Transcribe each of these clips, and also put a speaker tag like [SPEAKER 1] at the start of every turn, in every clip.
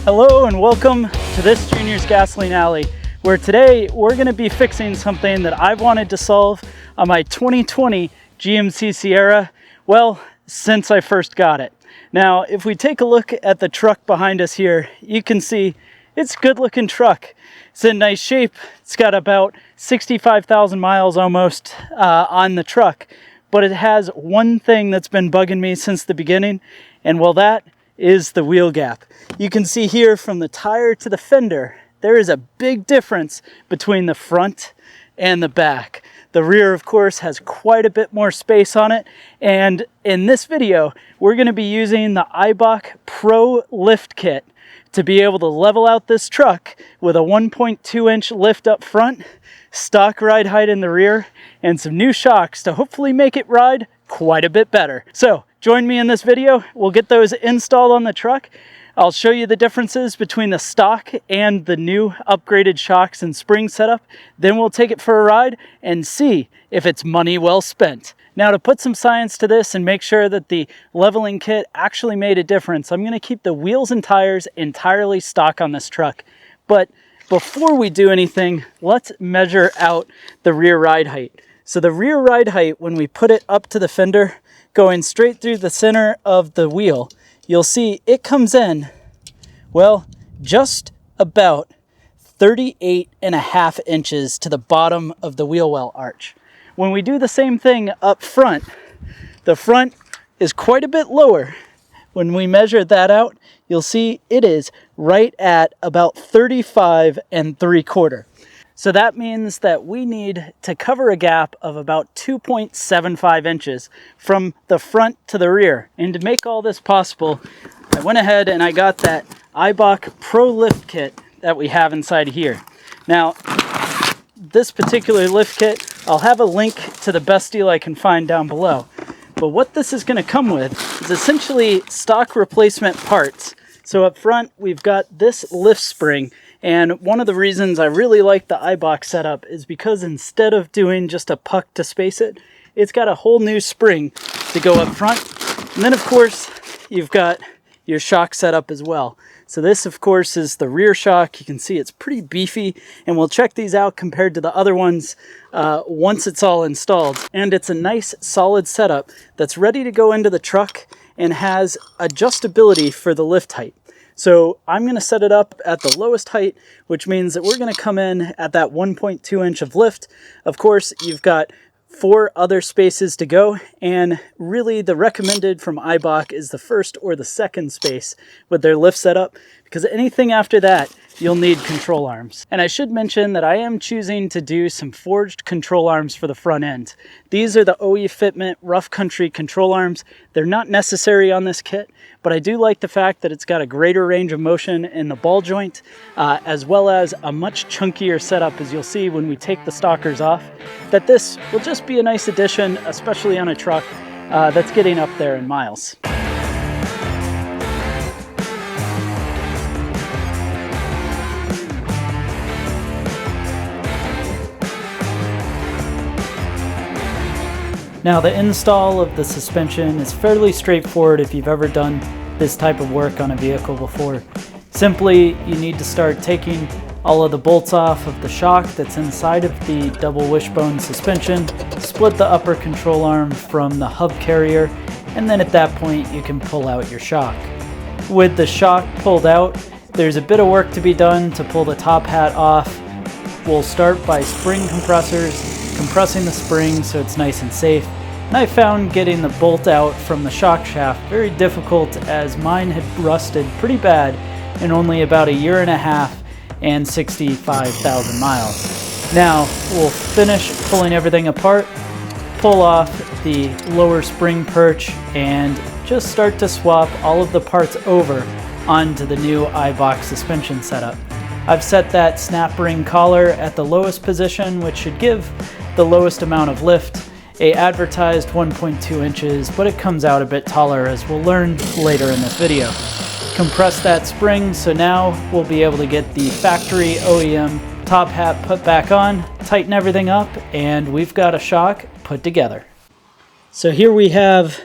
[SPEAKER 1] Hello and welcome to this Junior's Gasoline Alley, where today we're going to be fixing something that I've wanted to solve on my 2020 GMC Sierra, well, since I first got it. Now, if we take a look at the truck behind us here, you can see it's a good looking truck. It's in nice shape. It's got about 65,000 miles almost on the truck, but it has one thing that's been bugging me since the beginning, and well, that is the wheel gap. You can see here from the tire to the fender, there is a big difference between the front and the back. The rear, of course, has quite a bit more space on it, and in this video, we're going to be using the Eibach Pro Lift Kit to be able to level out this truck with a 1.2-inch lift up front, stock ride height in the rear, and some new shocks to hopefully make it ride quite a bit better. So join me in this video. We'll get those installed on the truck. I'll show you the differences between the stock and the new upgraded shocks and spring setup. Then we'll take it for a ride and see if it's money well spent. Now, to put some science to this and make sure that the leveling kit actually made a difference, I'm going to keep the wheels and tires entirely stock on this truck. But before we do anything, let's measure out the rear ride height. So the rear ride height, when we put it up to the fender, going straight through the center of the wheel, you'll see it comes in, well, just about 38.5 inches to the bottom of the wheel well arch. When we do the same thing up front, the front is quite a bit lower. When we measure that out, you'll see it is right at about 35 3/4. So that means that we need to cover a gap of about 2.75 inches from the front to the rear. And to make all this possible, I went ahead and I got that Eibach Pro Lift Kit that we have inside here. Now, this particular lift kit, I'll have a link to the best deal I can find down below. But what this is going to come with is essentially stock replacement parts. So up front, we've got this lift spring. And one of the reasons I really like the Eibach setup is because instead of doing just a puck to space it, it's got a whole new spring to go up front. And then, of course, you've got your shock setup as well. So this, of course, is the rear shock. You can see it's pretty beefy, and we'll check these out compared to the other ones once it's all installed. And it's a nice, solid setup that's ready to go into the truck and has adjustability for the lift height. So I'm going to set it up at the lowest height, which means that we're going to come in at that 1.2 inch of lift. Of course, you've got 4 other spaces to go, and really the recommended from Eibach is the first or the second space with their lift setup, because anything after that, you'll need control arms. And I should mention that I am choosing to do some forged control arms for the front end. These are the OE Fitment Rough Country control arms. They're not necessary on this kit, but I do like the fact that it's got a greater range of motion in the ball joint, as well as a much chunkier setup, as you'll see when we take the stalkers off, that this will just be a nice addition, especially on a truck that's getting up there in miles. Now, the install of the suspension is fairly straightforward if you've ever done this type of work on a vehicle before. Simply, you need to start taking all of the bolts off of the shock that's inside of the double wishbone suspension, split the upper control arm from the hub carrier, and then at that point you can pull out your shock. With the shock pulled out, there's a bit of work to be done to pull the top hat off. We'll start by spring compressors, compressing the spring so it's nice and safe. And I found getting the bolt out from the shock shaft very difficult, as mine had rusted pretty bad in only about 1.5 years and 65,000 miles. Now we'll finish pulling everything apart, pull off the lower spring perch, and just start to swap all of the parts over onto the new Eibach suspension setup. I've set that snap ring collar at the lowest position, which should give the lowest amount of lift, a advertised 1.2 inches, but it comes out a bit taller, as we'll learn later in this video. Compress that spring, so now we'll be able to get the factory OEM top hat put back on, tighten everything up, and we've got a shock put together. So here we have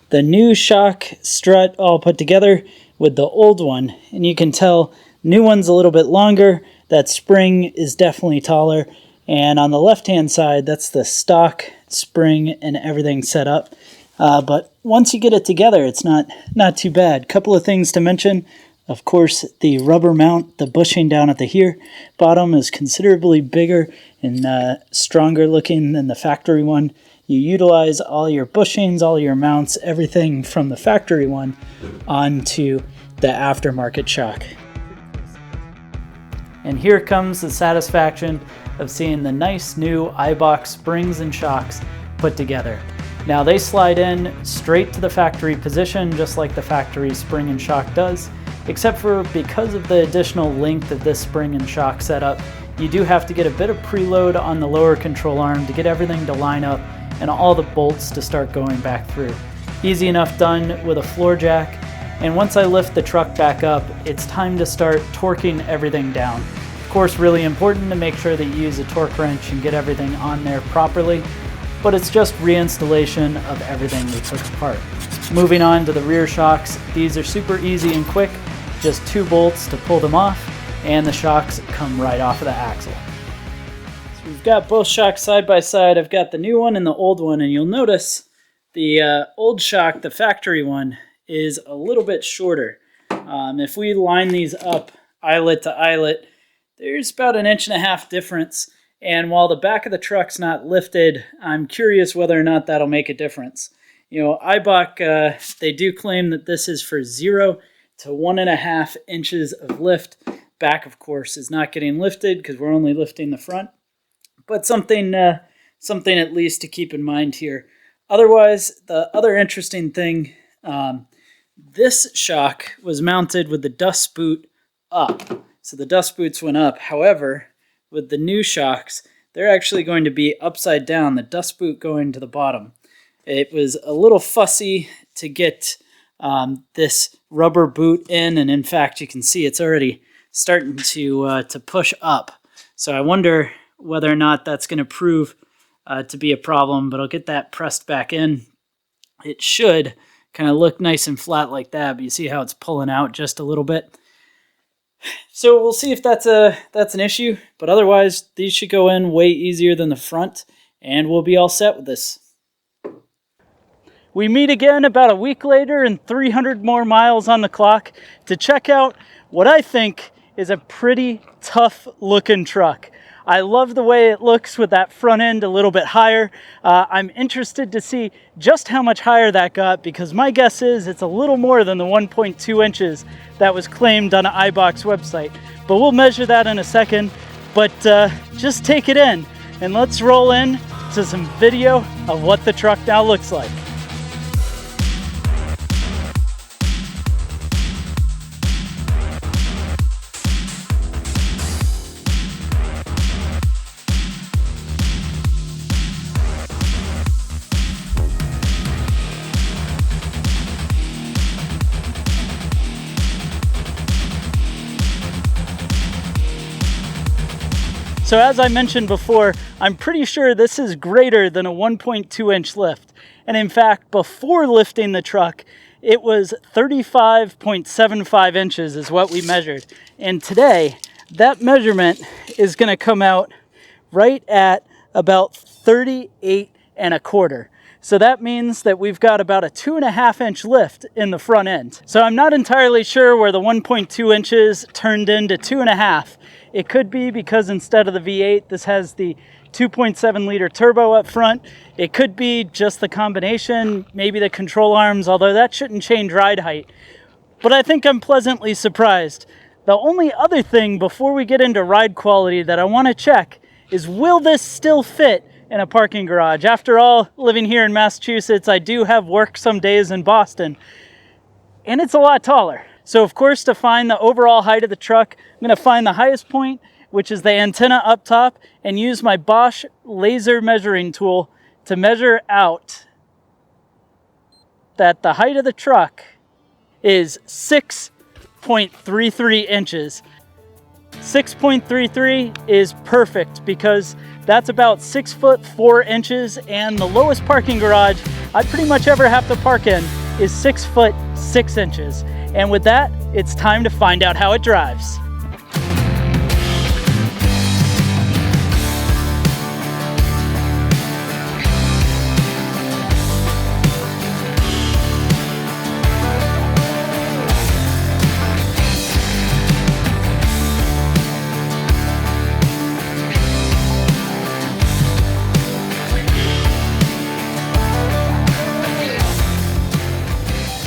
[SPEAKER 1] the new shock strut all put together. with the old one, and you can tell new one's a little bit longer. That spring is definitely taller, and on the left-hand side, that's the stock spring and everything set up. But once you get it together, it's not too bad. Couple of things to mention. Of course, the rubber mount, the bushing down at the here bottom is considerably bigger and stronger looking than the factory one. You utilize all your bushings, all your mounts, everything from the factory one onto the aftermarket shock. And here comes the satisfaction of seeing the nice new Eibach springs and shocks put together. Now they slide in straight to the factory position, just like the factory spring and shock does, except for because of the additional length of this spring and shock setup, you do have to get a bit of preload on the lower control arm to get everything to line up and all the bolts to start going back through. Easy enough done with a floor jack, and once I lift the truck back up, it's time to start torquing everything down. Of course, really important to make sure that you use a torque wrench and get everything on there properly, but it's just reinstallation of everything we took apart. Moving on to the rear shocks, these are super easy and quick, just 2 bolts to pull them off, and the shocks come right off of the axle. So we've got both shocks side by side. I've got the new one and the old one, and you'll notice the old shock, the factory one, is a little bit shorter. If we line these up eyelet to eyelet, there's about 1.5 inch difference. And while the back of the truck's not lifted, I'm curious whether or not that'll make a difference. You know, Eibach, they do claim that this is for 0 to 1.5 inches of lift. Back, of course, is not getting lifted because we're only lifting the front. But something at least to keep in mind here. Otherwise, the other interesting thing, this shock was mounted with the dust boot up. So the dust boots went up. However, with the new shocks, they're actually going to be upside down, the dust boot going to the bottom. It was a little fussy to get this rubber boot in, and in fact, you can see it's already starting to push up. So I wonder whether or not that's going to prove to be a problem, but I'll get that pressed back in. It should kind of look nice and flat like that, but you see how it's pulling out just a little bit. So we'll see if that's an issue, but otherwise these should go in way easier than the front, and we'll be all set with this. We meet again about a week later and 300 more miles on the clock to check out what I think is a pretty tough looking truck. I love the way it looks with that front end a little bit higher. I'm interested to see just how much higher that got, because my guess is it's a little more than the 1.2 inches that was claimed on Eibach's website. But we'll measure that in a second. But just take it in and let's roll in to some video of what the truck now looks like. So as I mentioned before, I'm pretty sure this is greater than a 1.2 inch lift. And in fact, before lifting the truck, it was 35.75 inches is what we measured. And today, that measurement is going to come out right at about 38.25. So that means that we've got about a 2.5 inch lift in the front end. So I'm not entirely sure where the 1.2 inches turned into 2.5. It could be because instead of the V8, this has the 2.7 liter turbo up front. It could be just the combination, maybe the control arms, although that shouldn't change ride height. But I think I'm pleasantly surprised. The only other thing before we get into ride quality that I want to check is, will this still fit in a parking garage? After all, living here in Massachusetts, I do have work some days in Boston, and it's a lot taller. So of course, to find the overall height of the truck, I'm going to find the highest point, which is the antenna up top, and use my Bosch laser measuring tool to measure out that the height of the truck is 6.33 inches. 6.33 is perfect because that's about 6 foot 4 inches, and the lowest parking garage I'd pretty much ever have to park in is 6 foot 6 inches. And with that, it's time to find out how it drives.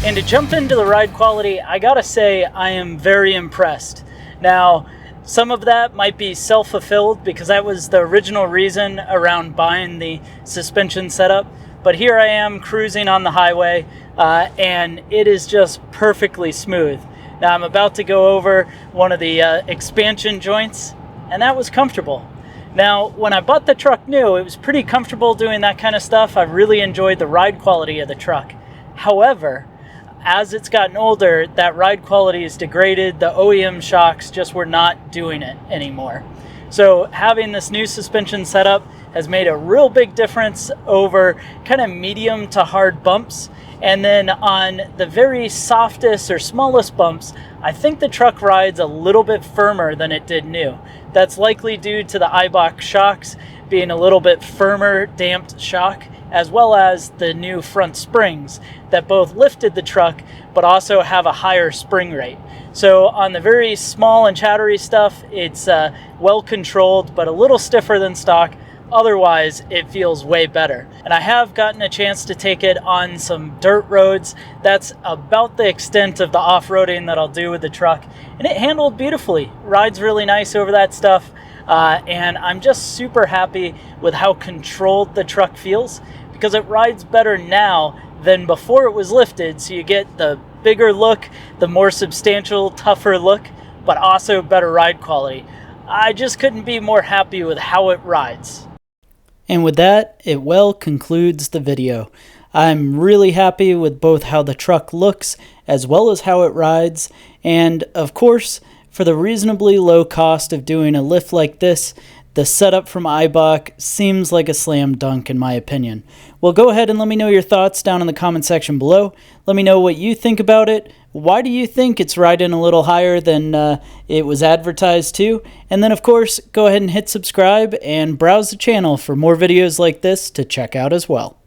[SPEAKER 1] And to jump into the ride quality, I gotta say I am very impressed. Now, some of that might be self-fulfilled because that was the original reason around buying the suspension setup. But here I am cruising on the highway and it is just perfectly smooth. Now I'm about to go over one of the expansion joints, and that was comfortable. Now, when I bought the truck new, it was pretty comfortable doing that kind of stuff. I really enjoyed the ride quality of the truck. However, as it's gotten older, that ride quality is degraded. The OEM shocks just were not doing it anymore. So having this new suspension setup has made a real big difference over kind of medium to hard bumps. And then on the very softest or smallest bumps, I think the truck rides a little bit firmer than it did new. That's likely due to the Eibach shocks being a little bit firmer, damped shock, as well as the new front springs that both lifted the truck but also have a higher spring rate. So on the very small and chattery stuff, it's well controlled but a little stiffer than stock. Otherwise, it feels way better. And I have gotten a chance to take it on some dirt roads. That's about the extent of the off-roading that I'll do with the truck. And it handled beautifully. Rides really nice over that stuff. And I'm just super happy with how controlled the truck feels, because it rides better now than before it was lifted. So you get the bigger look, the more substantial, tougher look, but also better ride quality. I just couldn't be more happy with how it rides. And with that, it well concludes the video. I'm really happy with both how the truck looks as well as how it rides. And of course, for the reasonably low cost of doing a lift like this, the setup from Eibach seems like a slam dunk in my opinion. Well, go ahead and let me know your thoughts down in the comment section below. Let me know what you think about it. Why do you think it's riding a little higher than it was advertised to? And then, of course, go ahead and hit subscribe and browse the channel for more videos like this to check out as well.